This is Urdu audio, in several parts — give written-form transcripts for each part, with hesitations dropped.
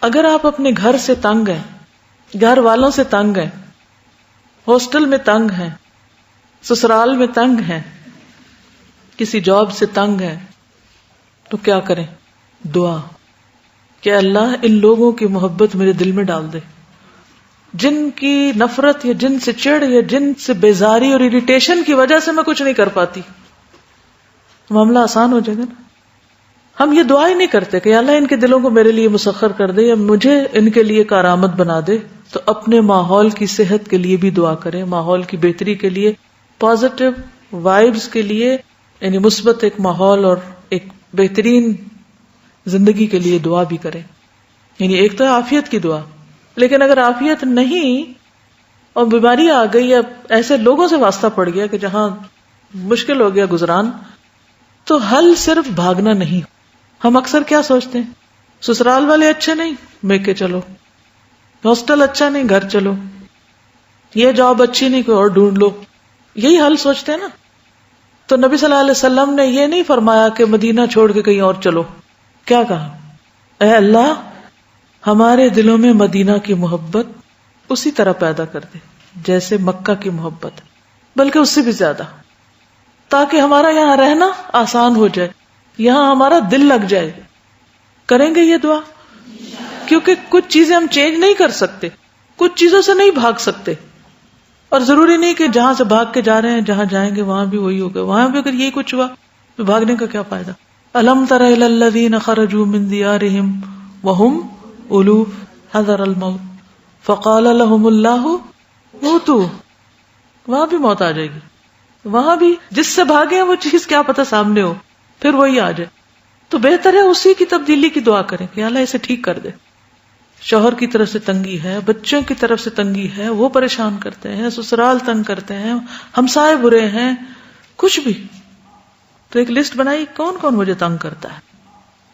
اگر آپ اپنے گھر سے تنگ ہیں، گھر والوں سے تنگ ہیں، ہاسٹل میں تنگ ہیں، سسرال میں تنگ ہیں، کسی جاب سے تنگ ہیں، تو کیا کریں؟ دعا کہ اللہ ان لوگوں کی محبت میرے دل میں ڈال دے، جن کی نفرت یا جن سے چڑ یا جن سے بیزاری اور اریٹیشن کی وجہ سے میں کچھ نہیں کر پاتی. معاملہ آسان ہو جائے گا نا. ہم یہ دعا ہی نہیں کرتے کہ اللہ ان کے دلوں کو میرے لیے مسخر کر دے یا مجھے ان کے لیے کارآمد بنا دے. تو اپنے ماحول کی صحت کے لیے بھی دعا کریں، ماحول کی بہتری کے لیے، پازیٹیو وائبز کے لیے، یعنی مثبت ایک ماحول اور ایک بہترین زندگی کے لیے دعا بھی کریں. یعنی ایک تو عافیت کی دعا، لیکن اگر عافیت نہیں اور بیماری آ گئی یا ایسے لوگوں سے واسطہ پڑ گیا کہ جہاں مشکل ہو گیا گزران، تو حل صرف بھاگنا نہیں. ہم اکثر کیا سوچتے ہیں؟ سسرال والے اچھے نہیں، میکے چلو، ہاسٹل اچھا نہیں، گھر چلو، یہ جاب اچھی نہیں، کوئی اور ڈھونڈ لو. یہی حل سوچتے ہیں نا. تو نبی صلی اللہ علیہ وسلم نے یہ نہیں فرمایا کہ مدینہ چھوڑ کے کہیں اور چلو. کیا کہا؟ اے اللہ ہمارے دلوں میں مدینہ کی محبت اسی طرح پیدا کر دے جیسے مکہ کی محبت، بلکہ اس سے بھی زیادہ، تاکہ ہمارا یہاں رہنا آسان ہو جائے، یہاں ہمارا دل لگ جائے. کریں گے یہ دعا؟ کیونکہ کچھ چیزیں ہم چینج نہیں کر سکتے، کچھ چیزوں سے نہیں بھاگ سکتے، اور ضروری نہیں کہ جہاں سے بھاگ کے جا رہے ہیں جہاں جائیں گے وہاں بھی وہی ہوگا. وہاں بھی اگر یہی کچھ ہوا تو بھاگنے کا کیا فائدہ؟ الم تر الی الذین خرجوا من دیارہم وہم الوف حذر الموت فقال لهم اللہ موتوا. وہاں بھی موت آ جائے گی، وہاں بھی جس سے بھاگے ہیں وہ چیز کیا پتہ سامنے ہو، پھر وہی آ جائے. تو بہتر ہے اسی کی تبدیلی کی دعا کریں کہ اللہ اسے ٹھیک کر دے. شوہر کی طرف سے تنگی ہے، بچوں کی طرف سے تنگی ہے، وہ پریشان کرتے ہیں، سسرال تنگ کرتے ہیں، ہمسائے برے ہیں، کچھ بھی. تو ایک لسٹ بنائی کون کون مجھے تنگ کرتا ہے،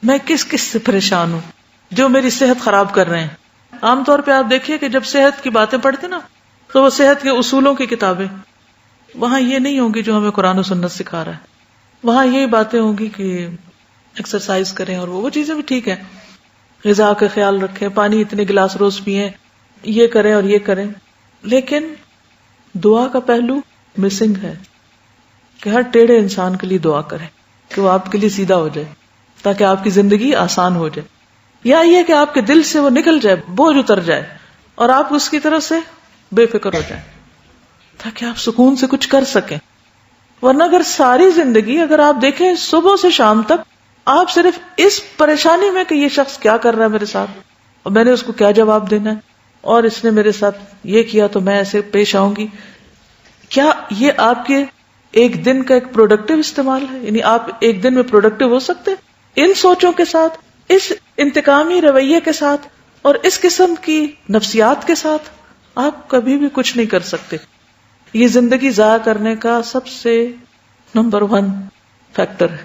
میں کس کس سے پریشان ہوں، جو میری صحت خراب کر رہے ہیں. عام طور پہ آپ دیکھیے کہ جب صحت کی باتیں پڑھتے نا تو وہ صحت کے اصولوں کی کتابیں، وہاں یہ نہیں ہوں گی جو ہمیں قرآن و سنت سکھا رہا ہے. وہاں یہی باتیں ہوں گی کہ ایکسرسائز کریں، اور وہ چیزیں بھی ٹھیک ہے، غذا کا خیال رکھیں، پانی اتنے گلاس روز پئیں، یہ کریں اور یہ کریں. لیکن دعا کا پہلو مسنگ ہے کہ ہر ٹیڑھے انسان کے لیے دعا کریں کہ وہ آپ کے لیے سیدھا ہو جائے، تاکہ آپ کی زندگی آسان ہو جائے. یا یہ کہ آپ کے دل سے وہ نکل جائے، بوجھ اتر جائے، اور آپ اس کی طرف سے بے فکر ہو جائیں، تاکہ آپ سکون سے کچھ کر سکیں. ورنہ اگر ساری زندگی اگر آپ دیکھیں صبح سے شام تک آپ صرف اس پریشانی میں کہ یہ شخص کیا کر رہا ہے میرے ساتھ اور میں نے اس کو کیا جواب دینا ہے، اور اس نے میرے ساتھ یہ کیا تو میں ایسے پیش آؤں گی، کیا یہ آپ کے ایک دن کا ایک پروڈکٹیو استعمال ہے؟ یعنی آپ ایک دن میں پروڈکٹیو ہو سکتے؟ ان سوچوں کے ساتھ، اس انتقامی رویے کے ساتھ اور اس قسم کی نفسیات کے ساتھ آپ کبھی بھی کچھ نہیں کر سکتے. یہ زندگی ضائع کرنے کا سب سے نمبر 1 فیکٹر ہے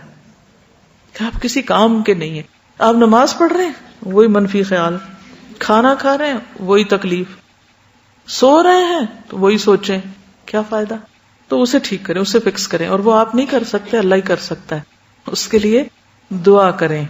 کہ آپ کسی کام کے نہیں ہیں. آپ نماز پڑھ رہے ہیں وہی منفی خیال، کھانا کھا رہے ہیں وہی تکلیف، سو رہے ہیں تو وہی سوچیں، کیا فائدہ؟ تو اسے ٹھیک کریں، اسے فکس کریں، اور وہ آپ نہیں کر سکتے، اللہ ہی کر سکتا ہے. اس کے لیے دعا کریں.